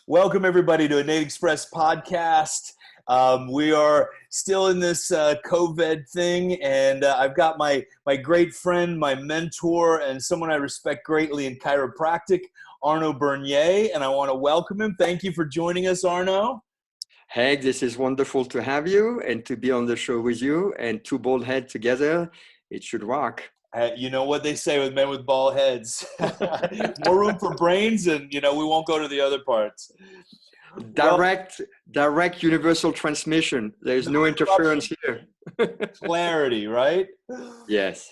Welcome, everybody, to Innate Express podcast. We are still in this COVID thing, and I've got my great friend, my mentor, and someone I respect greatly in chiropractic, Arno Burnier, and I want to welcome him. Thank you for joining us, Arno. Haig, this is wonderful to have you and to be on the show with you, and two bald heads together. It should rock. You know what they say with men with bald heads. More room for brains, and, we won't go to the other parts. Direct universal transmission. There's no interference here. Clarity, right? Yes.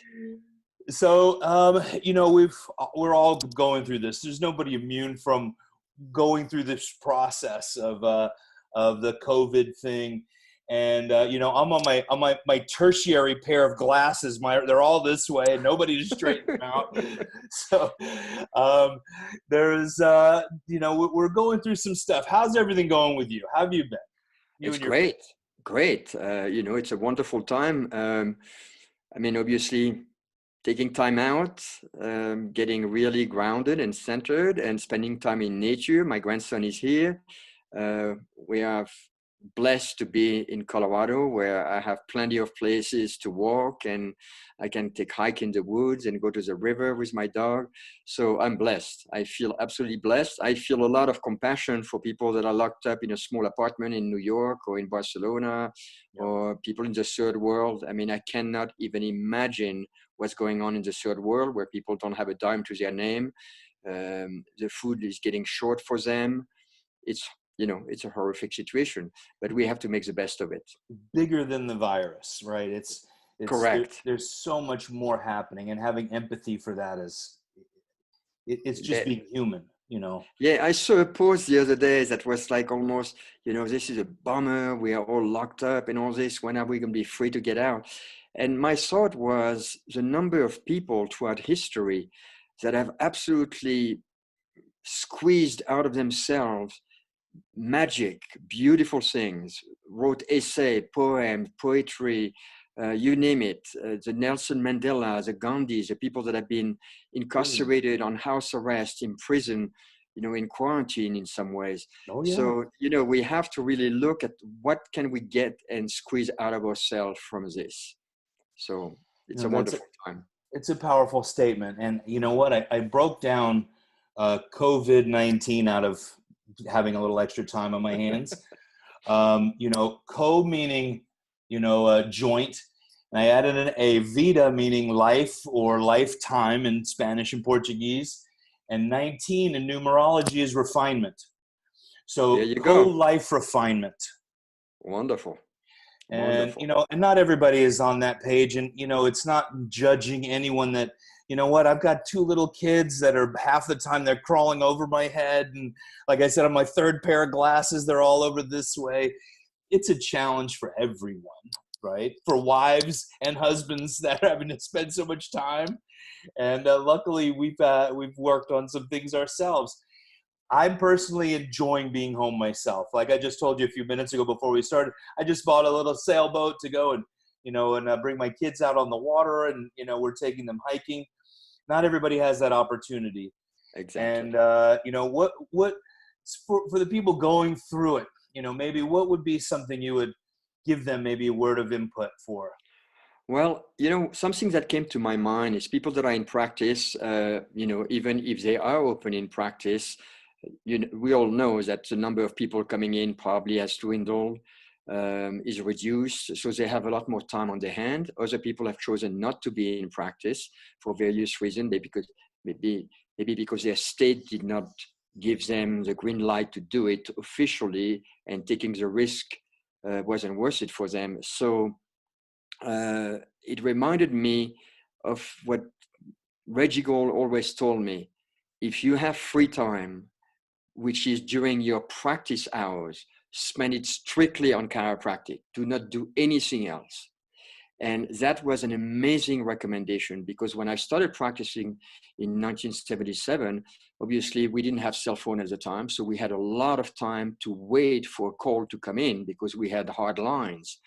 So, we're all going through this. There's nobody immune from going through this process of the COVID thing. And, I'm on my tertiary pair of glasses. They're all this way and nobody to straighten them out. So we're going through some stuff. How's everything going with you? How have you been? It's great. It's a wonderful time. Obviously taking time out, getting really grounded and centered and spending time in nature. My grandson is here. We have blessed to be in Colorado, where I have plenty of places to walk, and I can take hike in the woods and go to the river with my dog. So I'm blessed. I feel absolutely blessed. I feel a lot of compassion for people that are locked up in a small apartment in New York or in Barcelona, or people in the third world. I cannot even imagine what's going on in the third world, where people don't have a dime to their name. The food is getting short for them. It's a horrific situation, but we have to make the best of it. Bigger than the virus, right? It's correct. There's so much more happening, and having empathy for that it's just being human, Yeah, I saw a post the other day that was like almost, this is a bummer. We are all locked up and all this. When are we going to be free to get out? And my thought was the number of people throughout history that have absolutely squeezed out of themselves magic, beautiful things, wrote essay, poem, poetry, you name it. The Nelson Mandela, the Gandhis, the people that have been incarcerated on house arrest, in prison, in quarantine in some ways. Oh, yeah. So, we have to really look at what can we get and squeeze out of ourselves from this. So it's a wonderful time. It's a powerful statement. And you know what? I broke down COVID-19 out of having a little extra time on my hands. Co meaning, joint. And I added an A, vida meaning life or lifetime in Spanish and Portuguese. And 19 in numerology is refinement. So co-life refinement. Wonderful. And, and not everybody is on that page. And, it's not judging anyone that, I've got two little kids that are half the time they're crawling over my head. And like I said, on my third pair of glasses, they're all over this way. It's a challenge for everyone, right? For wives and husbands that are having to spend so much time. And luckily, we've worked on some things ourselves. I'm personally enjoying being home myself. Like I just told you a few minutes ago before we started, I just bought a little sailboat to go and bring my kids out on the water, and, we're taking them hiking. Not everybody has that opportunity. Exactly. And, what for the people going through it, maybe what would be something you would give them maybe a word of input for? Well, something that came to my mind is people that are in practice, even if they are open in practice, we all know that the number of people coming in probably has dwindled, is reduced. So they have a lot more time on their hand. Other people have chosen not to be in practice for various reasons, maybe because their state did not give them the green light to do it officially, and taking the risk wasn't worth it for them. So it reminded me of what Reggie Gold always told me: if you have free time, which is during your practice hours, spend it strictly on chiropractic. Do not do anything else. And that was an amazing recommendation, because when I started practicing in 1977, obviously we didn't have cell phone at the time. So we had a lot of time to wait for a call to come in because we had hard lines.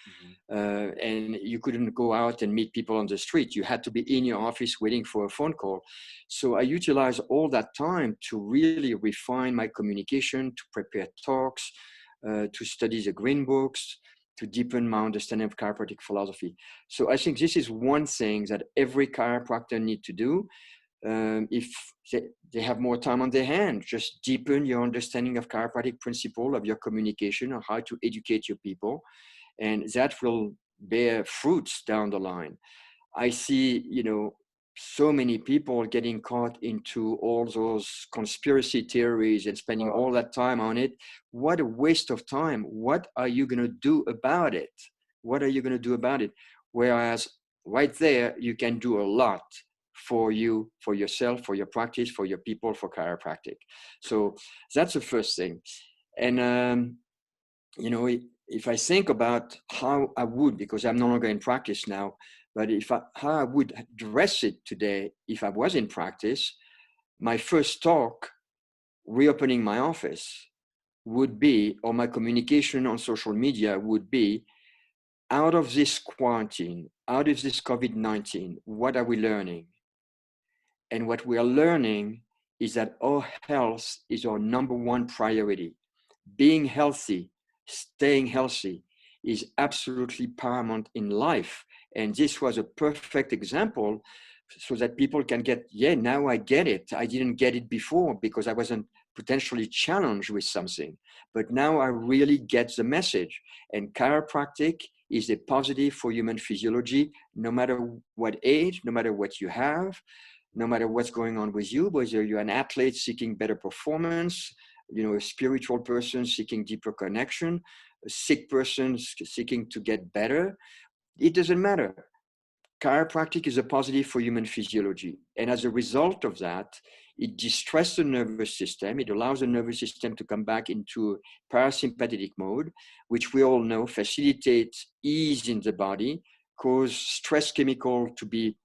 And you couldn't go out and meet people on the street. You had to be in your office waiting for a phone call. So I utilized all that time to really refine my communication, to prepare talks, to study the green books, to deepen my understanding of chiropractic philosophy. So I think this is one thing that every chiropractor need to do. If they have more time on their hand, just deepen your understanding of chiropractic principle, of your communication, or how to educate your people. And that will bear fruits down the line. I see, so many people getting caught into all those conspiracy theories and spending all that time on it. What a waste of time. What are you going to do about it? What are you going to do about it? Whereas right there, you can do a lot for you, for yourself, for your practice, for your people, for chiropractic. So that's the first thing. And, if I think about how I would, because I'm no longer in practice now, but how I would address it today if I was in practice, my first talk, reopening my office, would be, or my communication on social media would be, out of this quarantine, out of this COVID-19, what are we learning? And what we are learning is that our health is our number one priority. Being healthy, staying healthy is absolutely paramount in life. And this was a perfect example so that people can get, now I get it. I didn't get it before because I wasn't potentially challenged with something. But now I really get the message. And chiropractic is a positive for human physiology, no matter what age, no matter what you have, no matter what's going on with you, whether you're an athlete seeking better performance, a spiritual person seeking deeper connection, a sick person seeking to get better. It doesn't matter. Chiropractic is a positive for human physiology. And as a result of that, it distresses the nervous system. It allows the nervous system to come back into parasympathetic mode, which we all know facilitates ease in the body, cause stress chemical to be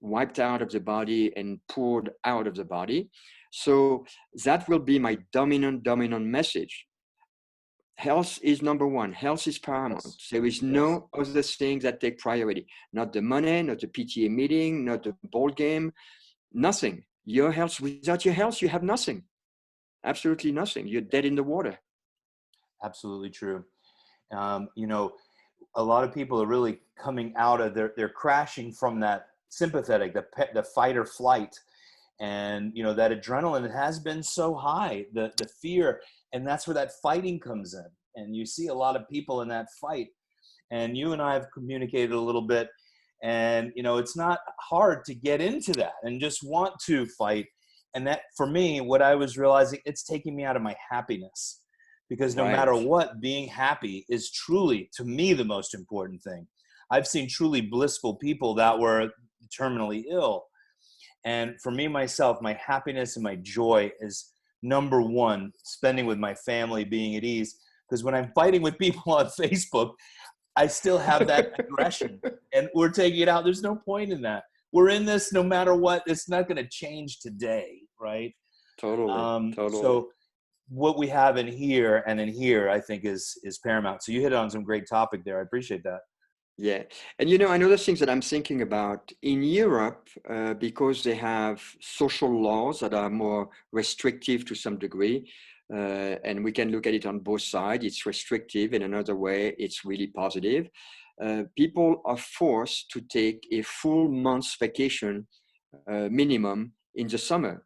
wiped out of the body and poured out of the body. So that will be my dominant message. Health is number one. Health is paramount. Yes. There is no other things that take priority. Not the money, not the PTA meeting, not the ball game, nothing. Your health, without your health, you have nothing. Absolutely nothing. You're dead in the water. Absolutely true. A lot of people are really coming out of they're crashing from that sympathetic, the fight or flight. And, that adrenaline has been so high, the fear, and that's where that fighting comes in. And you see a lot of people in that fight. And you and I have communicated a little bit. And, it's not hard to get into that and just want to fight. And that, for me, what I was realizing, it's taking me out of my happiness. Because no matter what, being happy is truly, to me, the most important thing. I've seen truly blissful people that were terminally ill. And for me, myself, my happiness and my joy is number one, spending with my family, being at ease. Because when I'm fighting with people on Facebook, I still have that aggression and we're taking it out. There's no point in that. We're in this no matter what. It's not going to change today, right? Totally. So what we have in here and in here, I think is paramount. So you hit on some great topic there. I appreciate that. Yeah. And, another thing that I'm thinking about in Europe, because they have social laws that are more restrictive to some degree, and we can look at it on both sides. It's restrictive. In another way, it's really positive. People are forced to take a full month's vacation minimum in the summer.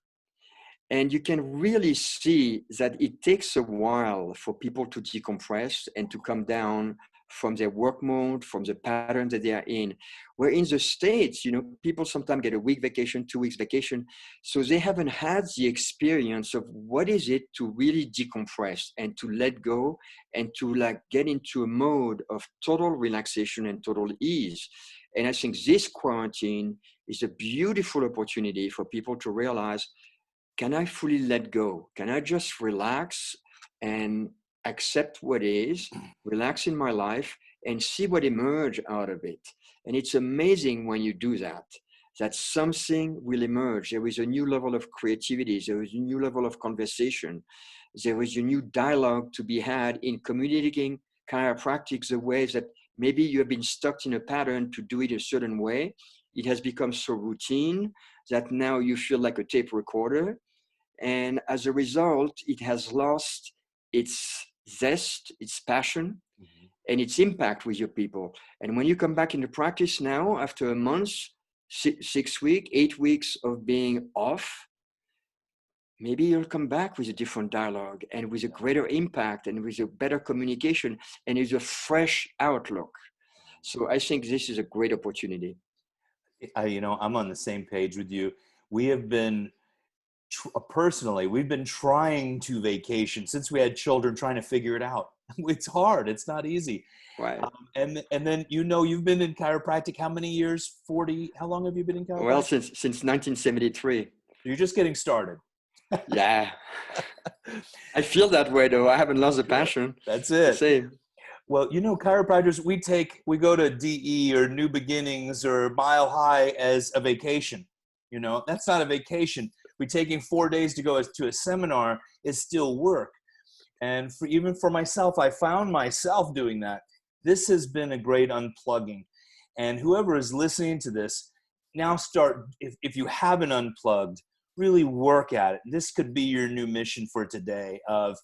And you can really see that it takes a while for people to decompress and to come down from their work mode, from the pattern that they are in. Where in the States, people sometimes get a week vacation, 2 weeks vacation. So they haven't had the experience of what is it to really decompress and to let go and to get into a mode of total relaxation and total ease. And I think this quarantine is a beautiful opportunity for people to realize, can I fully let go? Can I just relax and accept what is, relax in my life, and see what emerge out of it. And it's amazing when you do that, that something will emerge. There is a new level of creativity. There is a new level of conversation. There is a new dialogue to be had in communicating chiropractic the way that maybe you have been stuck in a pattern to do it a certain way. It has become so routine that now you feel like a tape recorder. And as a result, it has lost its zest, its passion, and its impact with your people. And when you come back into practice now, after a month, 6 weeks, 8 weeks of being off, maybe you'll come back with a different dialogue and with a greater impact and with a better communication and with a fresh outlook. So I think this is a great opportunity. I'm on the same page with you. We have been, personally, we've been trying to vacation since we had children, trying to figure it out. It's hard. It's not easy. Right. And then, you've been in chiropractic how many years? 40? How long have you been in chiropractic? Well, since 1973. You're just getting started. Yeah. I feel that way though. I haven't lost the passion. That's it. Same. Well, chiropractors, we go to DE or New Beginnings or Mile High as a vacation. That's not a vacation. We're taking 4 days to go to a seminar is still work. And even for myself, I found myself doing that. This has been a great unplugging. And whoever is listening to this, now start, if you haven't unplugged, really work at it. This could be your new mission for today of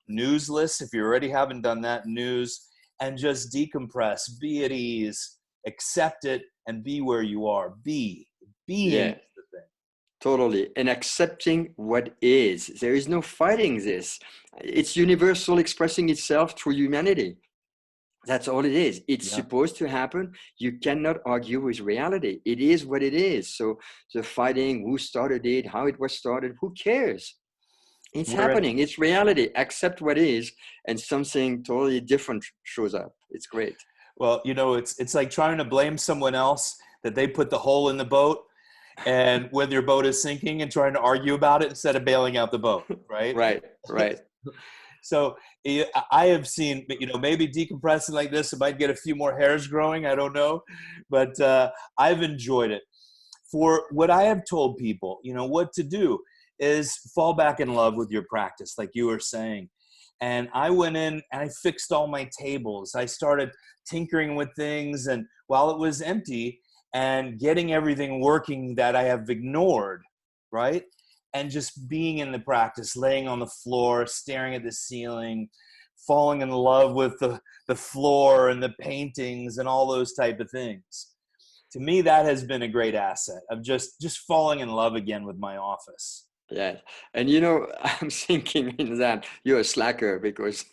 news lists, if you already haven't done that, news, and just decompress, be at ease, accept it, and be where you are. Being Yeah. the thing. Totally. And accepting what is. There is no fighting this. It's universal expressing itself through humanity. That's all it is. It's supposed to happen. You cannot argue with reality. It is what it is. So the fighting, who started it, how it was started, who cares? It's happening. It's reality. Accept what is, and something totally different shows up. It's great. Well, it's like trying to blame someone else that they put the hole in the boat, and when your boat is sinking, and trying to argue about it instead of bailing out the boat, right? Right. So I have seen, maybe decompressing like this, it might get a few more hairs growing. I don't know, but I've enjoyed it. For what I have told people, what to do is fall back in love with your practice, like you were saying. And I went in and I fixed all my tables. I started tinkering with things, and while it was empty, and getting everything working that I have ignored, right? And just being in the practice, laying on the floor, staring at the ceiling, falling in love with the floor and the paintings and all those type of things. To me, that has been a great asset of just falling in love again with my office. Yeah. And I'm thinking in that you're a slacker because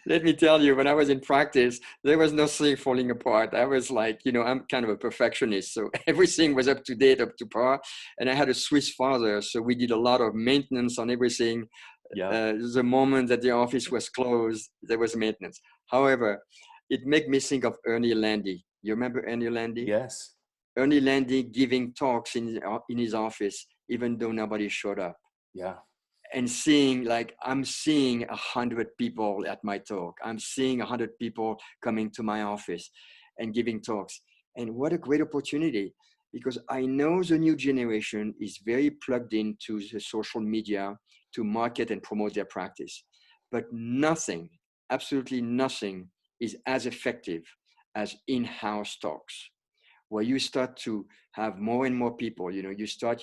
let me tell you, when I was in practice, there was nothing falling apart. I was like, I'm kind of a perfectionist. So everything was up to date, up to par. And I had a Swiss father. So we did a lot of maintenance on everything. Yeah. The moment that the office was closed, there was maintenance. However, it made me think of Ernie Landy. You remember Ernie Landy? Yes. Ernie Landy giving talks in his office, even though nobody showed up. Yeah. And I'm seeing 100 people at my talk. I'm seeing 100 people coming to my office and giving talks. And what a great opportunity, because I know the new generation is very plugged into the social media to market and promote their practice. But nothing, absolutely nothing, is as effective as in-house talks, where you start to have more and more people. You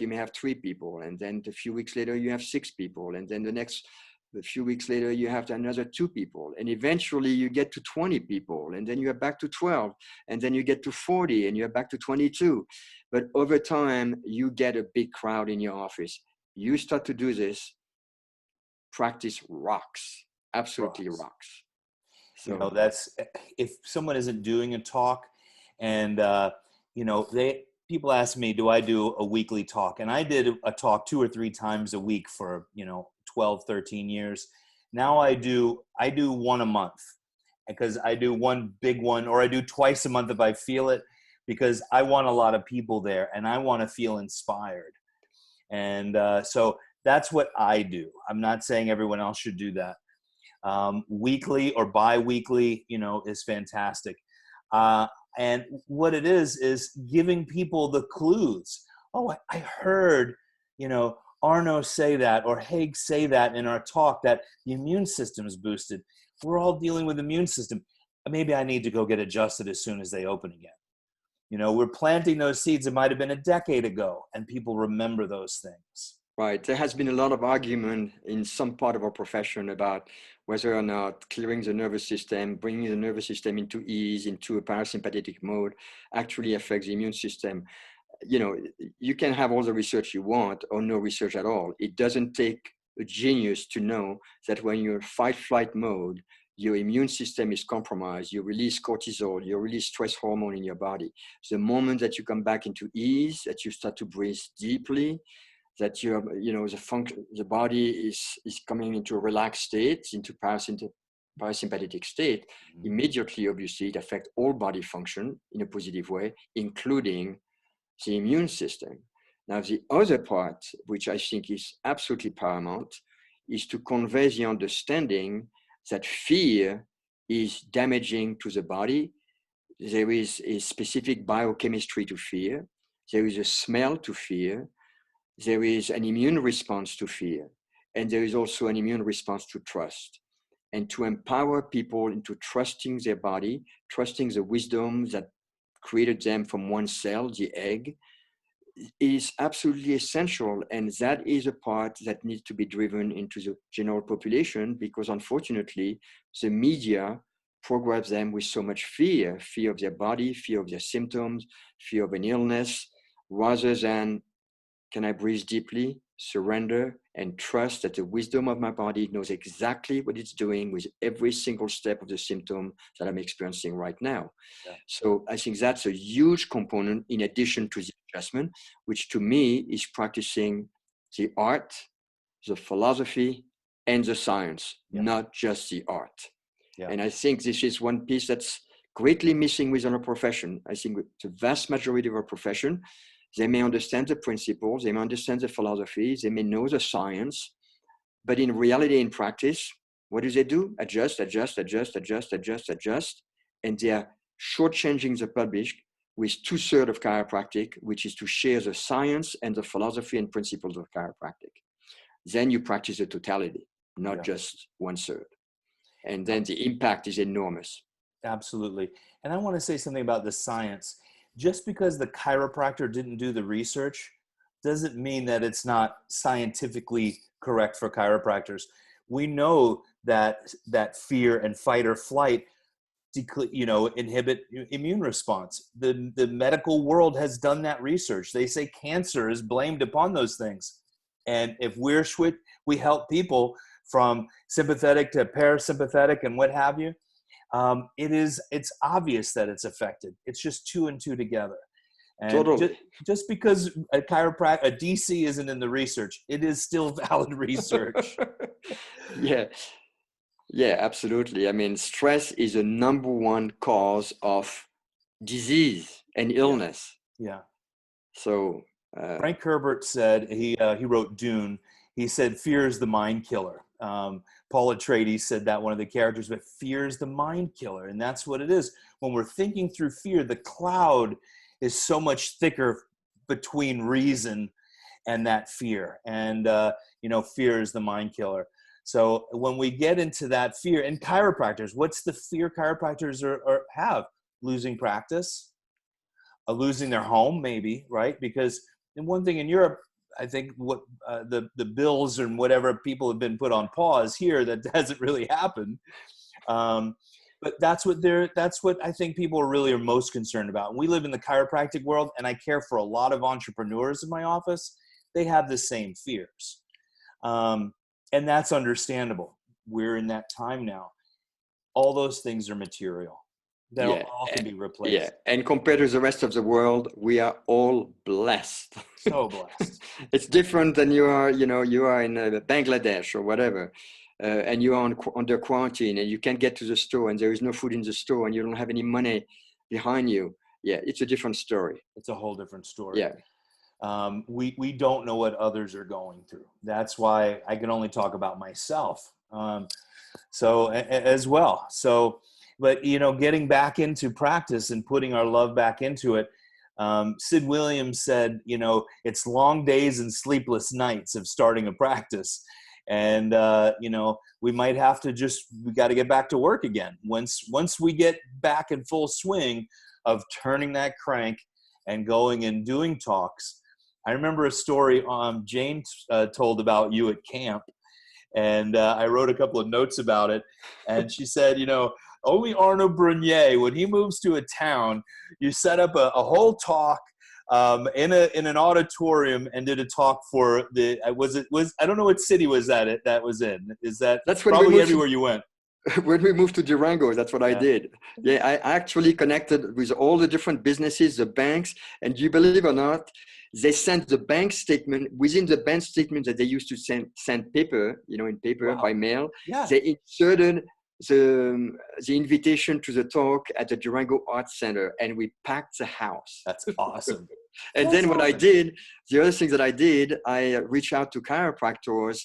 may have 3 people, and then a few weeks later you have 6 people, and then a few weeks later you have another 2 people, and eventually you get to 20 people, and then you're back to 12, and then you get to 40, and you're back to 22. But over time, you get a big crowd in your office. You start to do this, practice rocks, absolutely rocks. So that's, if someone isn't doing a talk, and people ask me, do I do a weekly talk? And I did a talk 2 or 3 times a week for 12, 13 years. Now I do one a month, because I do one big one, or I do twice a month if I feel it, because I want a lot of people there and I want to feel inspired. And so that's what I do. I'm not saying everyone else should do that. Weekly or bi-weekly, you know, is fantastic. And what it is giving people the clues. Oh, I heard, you know, Arno say that, or Haig say that in our talk, that the immune system is boosted. We're all dealing with the immune system. Maybe I need to go get adjusted as soon as they open again. You know, we're planting those seeds. It might have been a decade ago, and people remember those things. Right. There has been a lot of argument in some part of our profession about whether or not clearing the nervous system, bringing the nervous system into ease, into a parasympathetic mode, actually affects the immune system. You know, you can have all the research you want or no research at all. It doesn't take a genius to know that when you're fight-flight mode, your immune system is compromised. You release cortisol, you release stress hormone in your body. The moment that you come back into ease, that you start to breathe deeply, that the body is coming into a relaxed state, into parasympathetic state, immediately, obviously, it affects all body function in a positive way, including the immune system. Now, the other part, which I think is absolutely paramount, is to convey the understanding that fear is damaging to the body. There is a specific biochemistry to fear. There is a smell to fear. There is an immune response to fear, and there is also an immune response to trust. And to empower people into trusting their body, trusting the wisdom that created them from one cell, the egg, is absolutely essential. And that is a part that needs to be driven into the general population, because unfortunately, the media programs them with so much fear of their body, fear of their symptoms, fear of an illness, rather than, can I breathe deeply, surrender, and trust that the wisdom of my body knows exactly what it's doing with every single step of the symptom that I'm experiencing right now. Yeah. So I think that's a huge component in addition to the adjustment, which to me is practicing the art, the philosophy, and the science, not just the art. Yeah. And I think this is one piece that's greatly missing within our profession. I think the vast majority of our profession, they may understand the principles, they may understand the philosophy, they may know the science, but in reality, in practice, what do? Adjust, adjust, adjust, adjust, adjust, adjust. And they are shortchanging the public with 2/3 of chiropractic, which is to share the science and the philosophy and principles of chiropractic. Then you practice the totality, not just 1/3. And then the impact is enormous. Absolutely. And I want to say something about the science. Just because the chiropractor didn't do the research doesn't mean that it's not scientifically correct for chiropractors. We know that fear and fight or flight, inhibit immune response. The medical world has done that research. They say cancer is blamed upon those things. And if we help people from sympathetic to parasympathetic and what have you, it's obvious that it's affected. It's just 2 and 2 together. And totally. just because a DC isn't in the research, it is still valid research. Yeah, absolutely. I mean, stress is the number one cause of disease and illness. Yeah. So Frank Herbert said, he wrote Dune. He said, fear is the mind killer. Paul Atreides said that, one of the characters, but fear is the mind killer. And that's what it is. When we're thinking through fear, the cloud is so much thicker between reason and that fear. And, fear is the mind killer. So when we get into that fear, and chiropractors, what's the fear chiropractors have? Losing practice, losing their home, maybe, right? Because one thing in Europe, I think what the bills and whatever people have been put on pause here, that hasn't really happened. But that's what I think people are most concerned about. And we live in the chiropractic world, and I care for a lot of entrepreneurs in my office. They have the same fears. And that's understandable. We're in that time now. All those things are material. They all can be replaced. Yeah, and compared to the rest of the world, we are all blessed. So blessed. It's different than you are in Bangladesh or whatever, and you are under quarantine and you can't get to the store and there is no food in the store and you don't have any money behind you. Yeah, it's a different story. It's a whole different story. Yeah. We don't know what others are going through. That's why I can only talk about myself. So as well. So, but getting back into practice and putting our love back into it. Sid Williams said, it's long days and sleepless nights of starting a practice. And, we might have to we got to get back to work again. Once we get back in full swing of turning that crank and going and doing talks. I remember a story Jane told about you at camp. And I wrote a couple of notes about it. And she said, only Arno Burnier, when he moves to a town, you set up a whole talk in an auditorium and did a talk for I don't know what city was that was in. That's probably everywhere you went? When we moved to Durango, that's what I did. Yeah, I actually connected with all the different businesses, the banks, and you believe or not, they sent the bank statement within the bank statement that they used to send paper, in paper by mail. Yeah. They inserted the invitation to the talk at the Durango Arts Center, and we packed the house. That's awesome. And then what I did, the other thing that I did, I reached out to chiropractors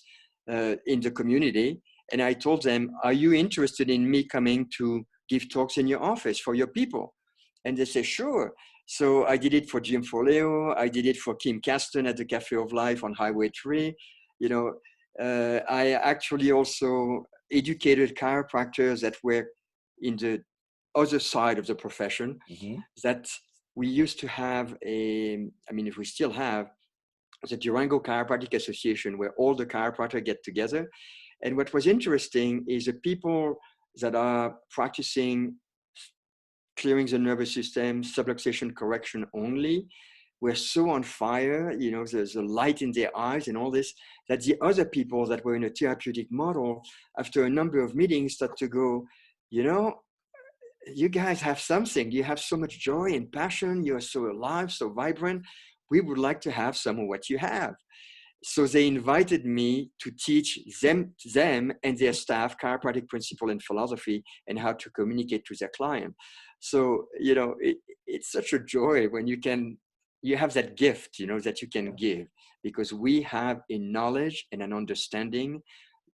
in the community, and I told them, are you interested in me coming to give talks in your office for your people? And they said, sure. So I did it for Jim Forleo. I did it for Kim Caston at the Cafe of Life on Highway 3. I actually also educated chiropractors that were in the other side of the profession, that we used to have if we still have, the Durango Chiropractic Association, where all the chiropractors get together. And what was interesting is the people that are practicing clearing the nervous system, subluxation correction only, were so on fire, there's a light in their eyes and all this, that the other people that were in a therapeutic model, after a number of meetings, start to go, you guys have something. You have so much joy and passion. You are so alive, so vibrant. We would like to have some of what you have. So they invited me to teach them and their staff chiropractic principle and philosophy and how to communicate to their client. So, it's such a joy when you have that gift, that you can give, because we have a knowledge and an understanding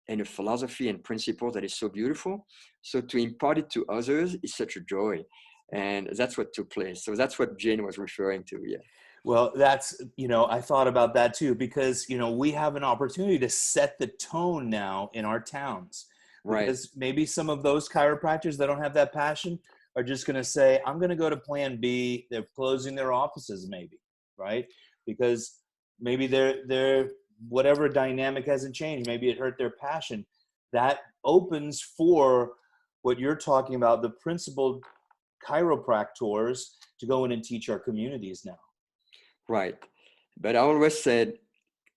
and a philosophy and principle that is so beautiful. So to impart it to others is such a joy. And that's what took place. So that's what Jane was referring to. Yeah. Well, that's, I thought about that too, because, we have an opportunity to set the tone now in our towns. Right. Because maybe some of those chiropractors that don't have that passion are just going to say, I'm going to go to plan B. They're closing their offices maybe, right? Because maybe they're whatever dynamic hasn't changed. Maybe it hurt their passion. That opens for what you're talking about, the principled chiropractors to go in and teach our communities now. Right. But I always said,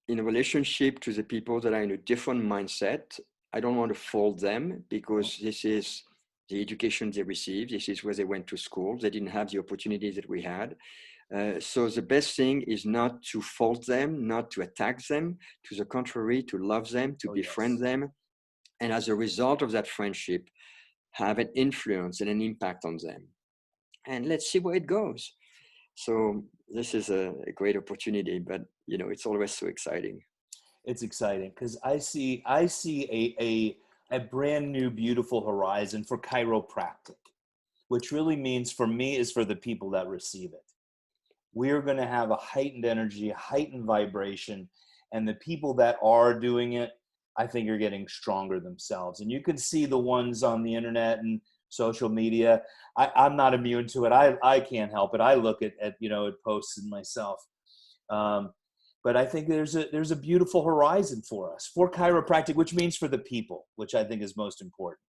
in relationship to the people that are in a different mindset, I don't want to fault them, because this is the education they received. This is where they went to school. They didn't have the opportunities that we had. So the best thing is not to fault them, not to attack them. To the contrary, to love them, to befriend them. And as a result of that friendship, have an influence and an impact on them. And let's see where it goes. So this is a great opportunity, but it's always so exciting. It's exciting because I see a brand new, beautiful horizon for chiropractic, which really means for me is for the people that receive it. We're going to have a heightened energy, a heightened vibration, and the people that are doing it, I think, are getting stronger themselves. And you can see the ones on the internet and social media. I'm not immune to it. I can't help it. I look at posts in myself. But I think there's a beautiful horizon for us, for chiropractic, which means for the people, which I think is most important.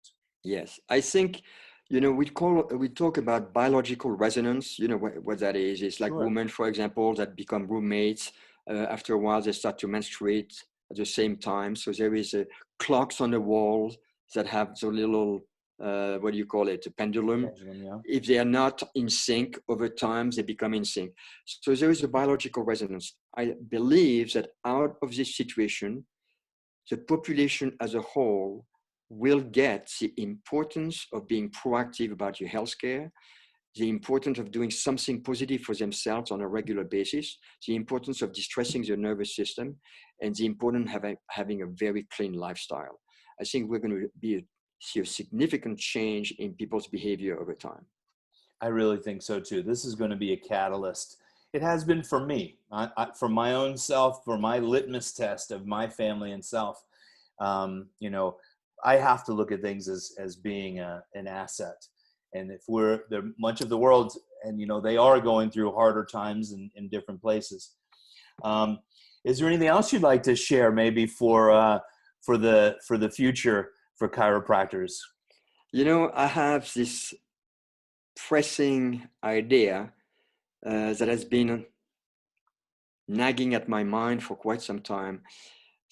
Yes, I think, we talk about biological resonance. What that is. It's like women, for example, that become roommates. After a while, they start to menstruate at the same time. So there is clocks on the wall that have the little, a pendulum. Yeah. If they are not in sync over time, they become in sync. So there is a biological resonance. I believe that out of this situation, the population as a whole will get the importance of being proactive about your healthcare, the importance of doing something positive for themselves on a regular basis, the importance of distressing their nervous system, and the importance of having a very clean lifestyle. I think we're going to be see a significant change in people's behavior over time. I really think so too. This is going to be a catalyst. It has been for me, for my own self, for my litmus test of my family and self. You know, I have to look at things as being an asset. And if we're there, much of the world, and you know, they are going through harder times in different places. Is there anything else you'd like to share, maybe for the future for chiropractors? You know, I have this pressing idea that has been nagging at my mind for quite some time,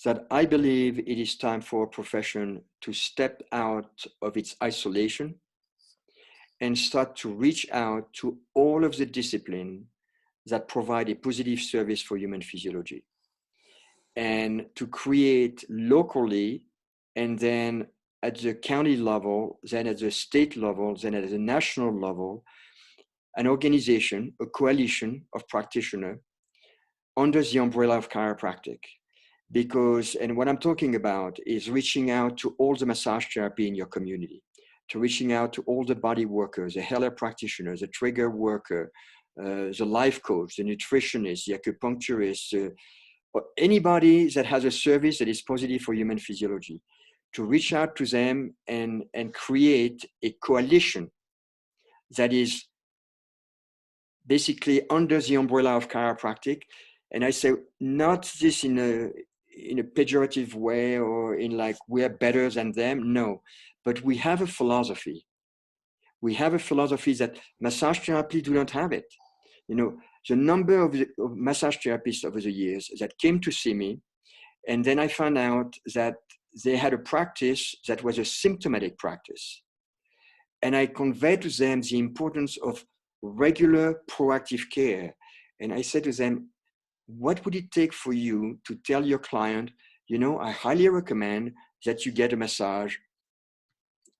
that I believe it is time for a profession to step out of its isolation and start to reach out to all of the disciplines that provide a positive service for human physiology, and to create locally, and then at the county level, then at the state level, then at the national level, an organization, a coalition of practitioners under the umbrella of chiropractic. Because, and what I'm talking about is reaching out to all the massage therapy in your community, to reaching out to all the body workers, the healer practitioners, the trigger worker, the life coach, the nutritionist, the acupuncturist, anybody that has a service that is positive for human physiology, to reach out to them and create a coalition that is basically under the umbrella of chiropractic. And I say not this in a pejorative way or in like we're better than them. No, but we have a philosophy. We have a philosophy that massage therapy do not have it. You know, the number of massage therapists over the years that came to see me, and then I found out that they had a practice that was a symptomatic practice. And I conveyed to them the importance of regular proactive care. And I said to them, what would it take for you to tell your client, you know, I highly recommend that you get a massage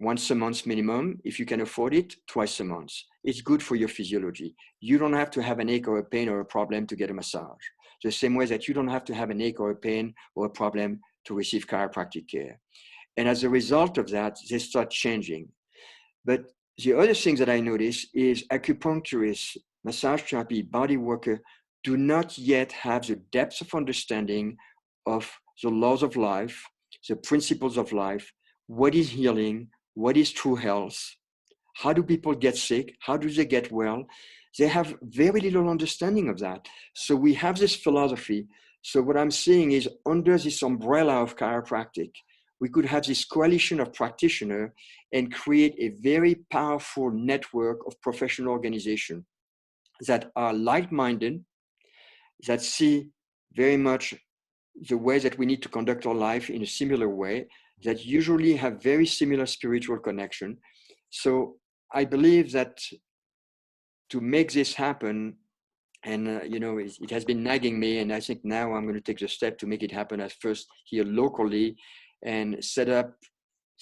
once a month minimum. If you can afford it, twice a month. It's good for your physiology. You don't have to have an ache or a pain or a problem to get a massage. The same way that you don't have to have an ache or a pain or a problem to receive chiropractic care. And as a result of that, they start changing. But the other thing that I notice is acupuncturists, massage therapy, body worker do not yet have the depth of understanding of the laws of life, the principles of life, what is healing, what is true health, how do people get sick, how do they get well. They have very little understanding of that. So we have this philosophy. So what I'm saying is under this umbrella of chiropractic, we could have this coalition of practitioners and create a very powerful network of professional organizations that are like-minded, that see very much the way that we need to conduct our life in a similar way, that usually have very similar spiritual connection. So I believe that to make this happen, and you know, it has been nagging me, and I think now I'm going to take the step to make it happen at first here locally and set up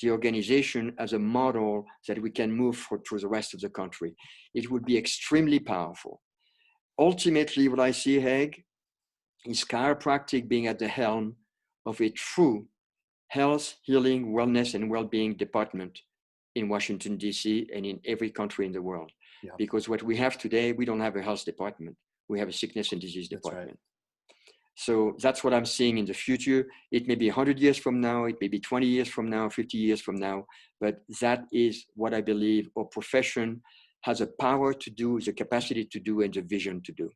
the organization as a model that we can move through the rest of the country. It would be extremely powerful. Ultimately, what I see, Haig, is chiropractic being at the helm of a true health, healing, wellness, and well-being department in Washington, D.C., and in every country in the world. Yeah. Because what we have today, we don't have a health department. We have a sickness and disease department. Right. So that's what I'm seeing in the future. It may be 100 years from now, it may be 20 years from now, 50 years from now, but that is what I believe our profession has a power to do, the capacity to do, and the vision to do.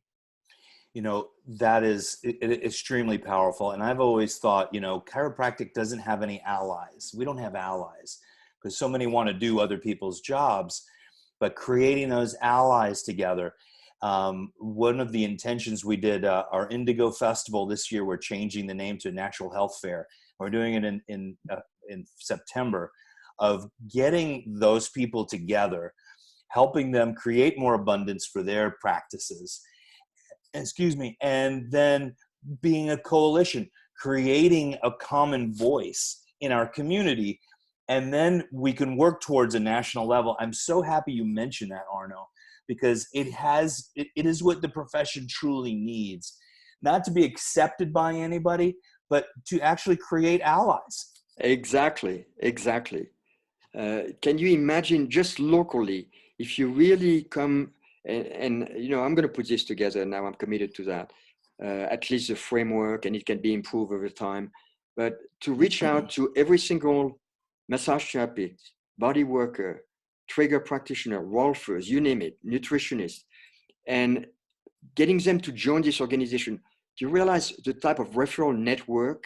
You know, that is extremely powerful. And I've always thought, you know, chiropractic doesn't have any allies. We don't have allies because so many want to do other people's jobs, but creating those allies together. One of the intentions we did, our Indigo Festival this year, we're changing the name to Natural Health Fair. We're doing it in September, of getting those people together, helping them create more abundance for their practices. And then being a coalition, creating a common voice in our community, and then we can work towards a national level. I'm so happy you mentioned that, Arno, because it is what the profession truly needs, not to be accepted by anybody, but to actually create allies. Exactly. Can you imagine just locally, if you really come and you know, I'm going to put this together now, I'm committed to that, at least the framework, and it can be improved over time, but to reach out to every single massage therapist, body worker, trigger practitioner, rolfers, you name it, nutritionist, and getting them to join this organization. Do you realize the type of referral network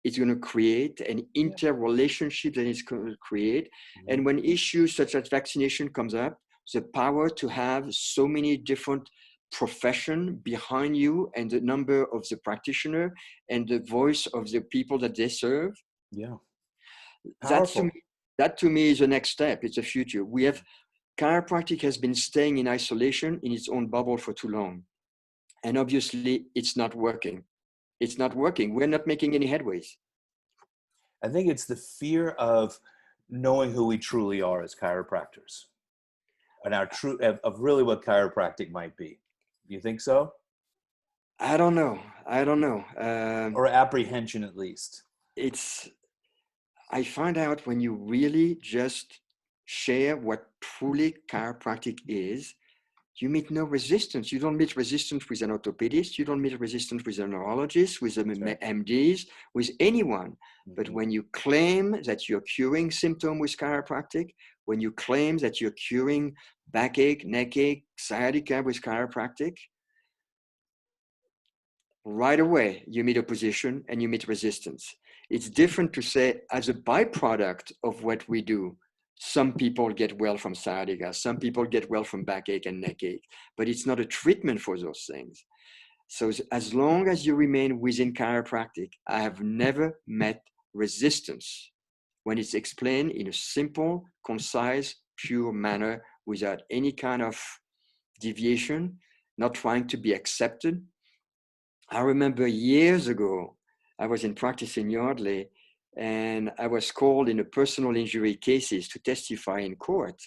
it's going to create, an interrelationship that it's going to create? Mm-hmm. And when issues such as vaccination comes up, the power to have so many different profession behind you, and the number of the practitioner and the voice of the people that they serve. Yeah. Powerful. That to me is the next step. It's the future. We have, chiropractic has been staying in isolation in its own bubble for too long. And obviously it's not working. It's not working. We're not making any headways. I think it's the fear of knowing who we truly are as chiropractors, and our true of really what chiropractic might be. Do you think so? I don't know. Or apprehension, at least. I find out when you really just share what truly chiropractic is, you meet no resistance. You don't meet resistance with an orthopedist. You don't meet resistance with a neurologist, with MDs, with anyone. Mm-hmm. But when you claim that you're curing symptom with chiropractic, when you claim that you're curing backache, neckache, sciatica with chiropractic, right away you meet opposition and you meet resistance. It's different to say, as a byproduct of what we do, some people get well from sciatica, some people get well from backache and neckache, but it's not a treatment for those things. So as long as you remain within chiropractic, I have never met resistance when it's explained in a simple, concise, pure manner without any kind of deviation, not trying to be accepted. I remember years ago, I was in practice in Yardley, and I was called in a personal injury cases to testify in court.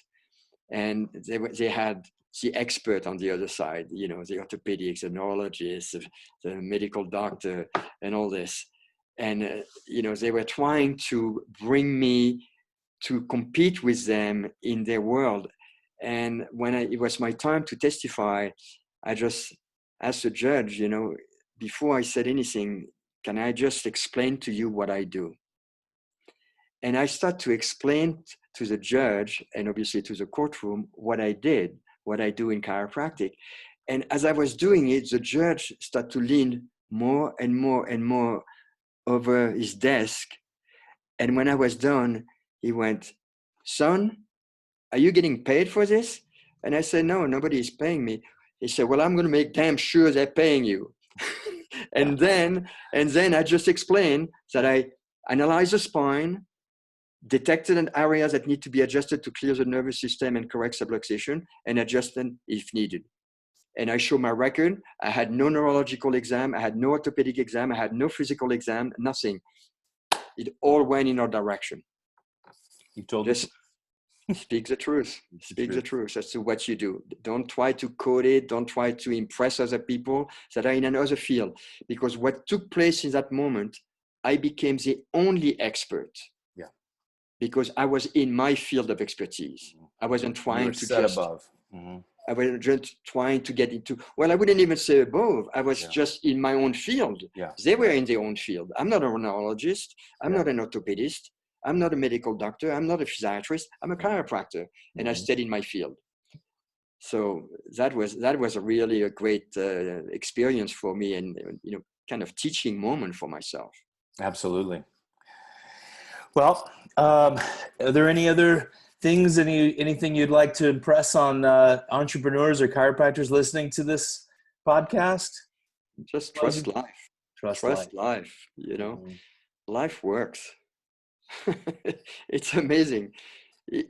And they had the expert on the other side, you know, the orthopedics, the neurologist, the medical doctor, and all this. And, you know, they were trying to bring me to compete with them in their world. And when it was my time to testify, I just asked the judge, you know, before I said anything, can I just explain to you what I do? And I start to explain to the judge and obviously to the courtroom what I did, what I do in chiropractic. And as I was doing it, the judge started to lean more and more and more over his desk. And when I was done, he went, "Son, are you getting paid for this?" And I said, "No, nobody is paying me." He said, "Well, I'm going to make damn sure they're paying you." And then I just explained that I analyzed the spine, detected an area that need to be adjusted to clear the nervous system and correct subluxation, and adjust them if needed. And I show my record. I had no neurological exam. I had no orthopedic exam. I had no physical exam, nothing. It all went in our direction. You told just speak the truth. Speak the truth as to what you do. Don't try to code it. Don't try to impress other people that are in another field. Because what took place in that moment, I became the only expert. Yeah. Because I was in my field of expertise. I wasn't trying to set above. Mm-hmm. I wasn't just trying to get into, well, I wouldn't even say above. I was just in my own field. Yeah. They were in their own field. I'm not a neurologist. I'm not an orthopedist. I'm not a medical doctor. I'm not a physiatrist. I'm a chiropractor, and I stayed in my field. So that was really a great experience for me, and you know, kind of teaching moment for myself. Absolutely. Well, are there any other things, anything you'd like to impress on entrepreneurs or chiropractors listening to this podcast? Just trust life. Trust life. You know, life works. It's amazing.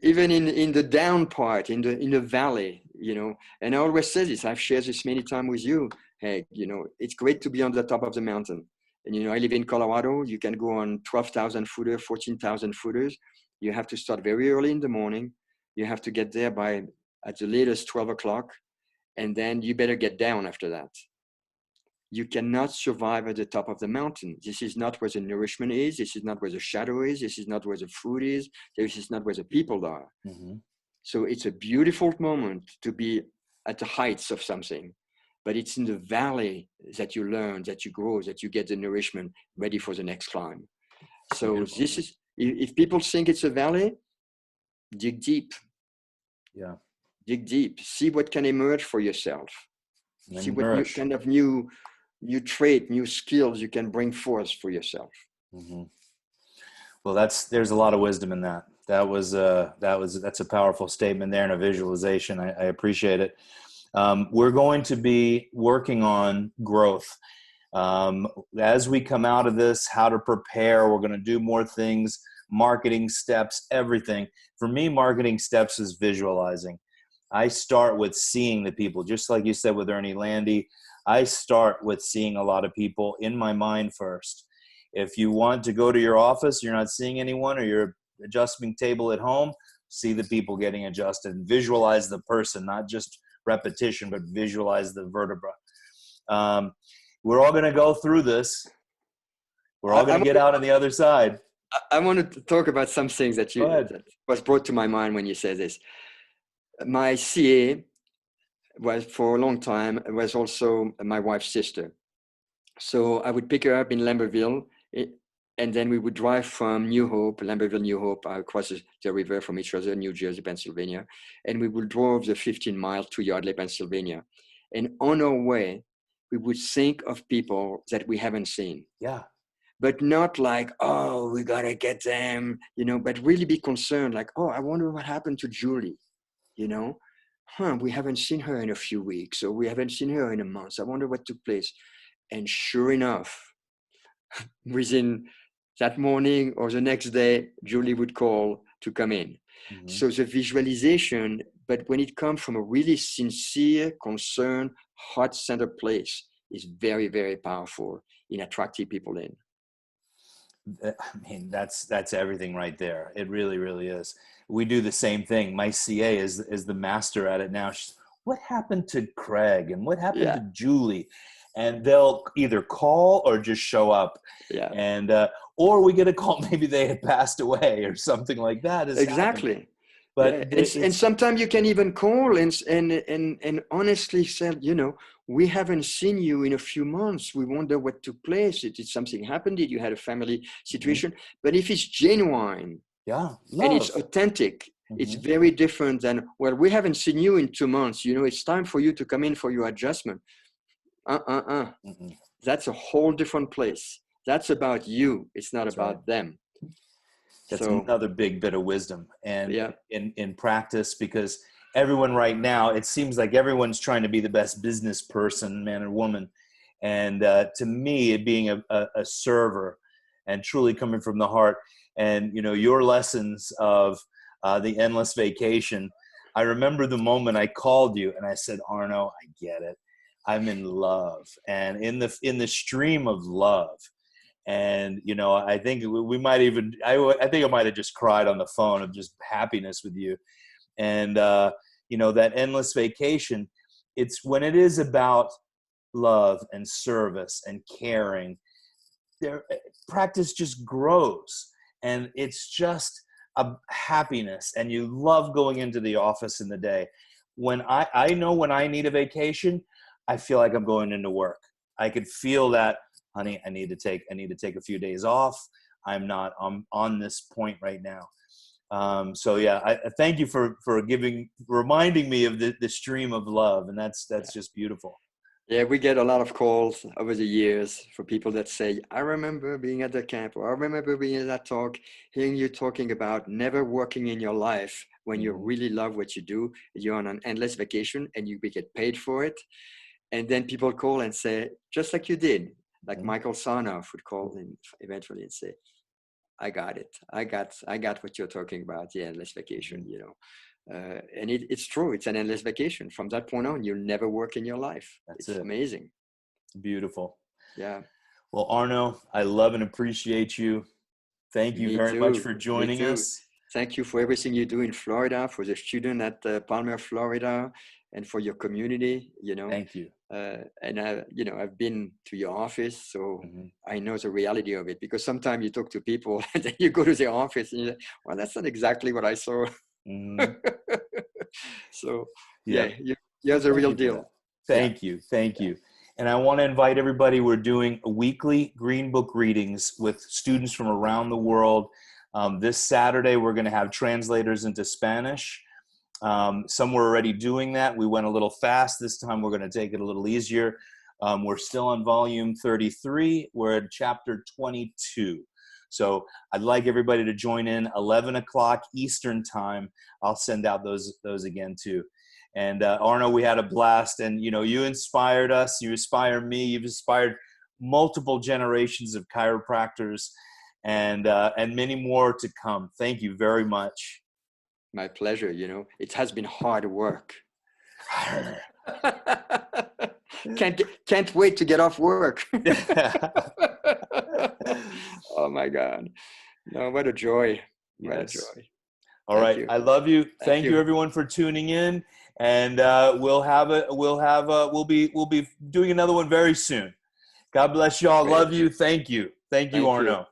Even in the down part, in the valley, you know. And I always say this. I've shared this many times with you. Hey, you know, it's great to be on the top of the mountain. And you know, I live in Colorado. You can go on 12,000 footers, 14,000 footers. You have to start very early in the morning. You have to get there by at the latest 12 o'clock, and then you better get down after that. you cannot survive at the top of the mountain. This is not where the nourishment is. This is not where the shadow is. This is not where the food is. This is not where the people are. Mm-hmm. So it's a beautiful moment to be at the heights of something, but it's in the valley that you learn, that you grow, that you get the nourishment ready for the next climb. So Beautiful. this is, if people think it's a valley, dig deep. Yeah. Dig deep. See what can emerge for yourself. See what new kind of new trait, new skills you can bring forth for yourself. Mm-hmm. Well, there's a lot of wisdom in that. That's a powerful statement there and a visualization. I appreciate it. We're going to be working on growth. As we come out of this, how to prepare, we're going to do more things, marketing steps, everything. For me, marketing steps is visualizing. I start with seeing the people, just like you said with Ernie Landy. I start with seeing a lot of people in my mind first. If you want to go to your office, you're not seeing anyone, or your adjusting table at home, see the people getting adjusted. Visualize the person, not just repetition, but visualize the vertebra. We're all going to go through this. We're all going to get out on the other side. I wanted to talk about some things that was brought to my mind when you said this. My CA was, for a long time, was also my wife's sister. So I would pick her up in Lambertville, and then we would drive from Lambertville, New Hope, across the river from each other, New Jersey, Pennsylvania. And we would drive the 15 miles to Yardley, Pennsylvania. And on our way, we would think of people that we haven't seen. Yeah. But not like, oh, we got to get them, but really be concerned, like, oh, I wonder what happened to Julie, we haven't seen her in a few weeks, or we haven't seen her in a month. I wonder what took place. And sure enough, within that morning or the next day, Julie would call to come in. Mm-hmm. So the visualization, but when it comes from a really sincere, concerned, heart-centered place, is very, very powerful in attracting people in. I mean, that's everything right there. It really, really is. We do the same thing. My CA is the master at it now. She's, what happened to Craig and what happened to Julie? And they'll either call or just show up. Yeah. And or we get a call, maybe they had passed away or something like that. Exactly. Happened. But and sometimes you can even call and honestly say, we haven't seen you in a few months. We wonder what took place. Did something happen? Did you had a family situation? Mm-hmm. But if it's genuine, and it's authentic, mm-hmm. it's very different than, well, we haven't seen you in 2 months. It's time for you to come in for your adjustment. Mm-hmm. That's a whole different place. That's about you. It's not about them. That's another big bit of wisdom. And in practice, because everyone right now, it seems like everyone's trying to be the best business person, man or woman. And to me, it being a server and truly coming from the heart, and your lessons of the endless vacation. I remember the moment I called you and I said, Arno, I get it. I'm in love, and in the stream of love. And, I think we might even, I think I might have just cried on the phone of just happiness with you. And, that endless vacation, it's when it is about love and service and caring, practice just grows, and it's just a happiness, and you love going into the office in the day. When I know when I need a vacation, I feel like I'm going into work. I could feel that, honey, I need to take a few days off. I'm on this point right now. I thank you for reminding me of the stream of love. And that's just beautiful. Yeah, we get a lot of calls over the years for people that say, I remember being at the camp, or I remember being at that talk, hearing you talking about never working in your life when you really love what you do. You're on an endless vacation and we get paid for it. And then people call and say, just like you did, like Michael Sarnoff would call in eventually and say, I got it. I got what you're talking about, the endless vacation, and it's true. It's an endless vacation. From that point on, you'll never work in your life. It's amazing. Beautiful. Yeah. Well, Arno, I love and appreciate you. Thank you very much for joining us. Thank you for everything you do in Florida, for the student at Palmer, Florida, and for your community, you know. Thank you. And I've been to your office, so Mhm. I know the reality of it, because sometimes you talk to people and then you go to their office and you're like, well, that's not exactly what I saw. Mhm. So Yeah. you're Well, the thank real you for deal. that. Yeah. Thank you. Thank you. And I want to invite everybody. We're doing weekly Green Book readings with students from around the world. This Saturday, we're going to have translators into Spanish. Some were already doing that. We went a little fast this time. We're going to take it a little easier. We're still on volume 33. We're at chapter 22. So I'd like everybody to join in 11 o'clock Eastern time. I'll send out those again too. And Arno, we had a blast, and you inspired us. You inspire me. You've inspired multiple generations of chiropractors, and many more to come. Thank you very much. My pleasure. It has been hard work. Can't wait to get off work. Oh my God. No, what a joy. What a Yes. joy. All Thank right. you. I love you. Thank Thank you you. everyone for tuning in. And we'll be doing another one very soon. God bless y'all. Great. Love you. Thank you. Thank you, Thank you. Arno.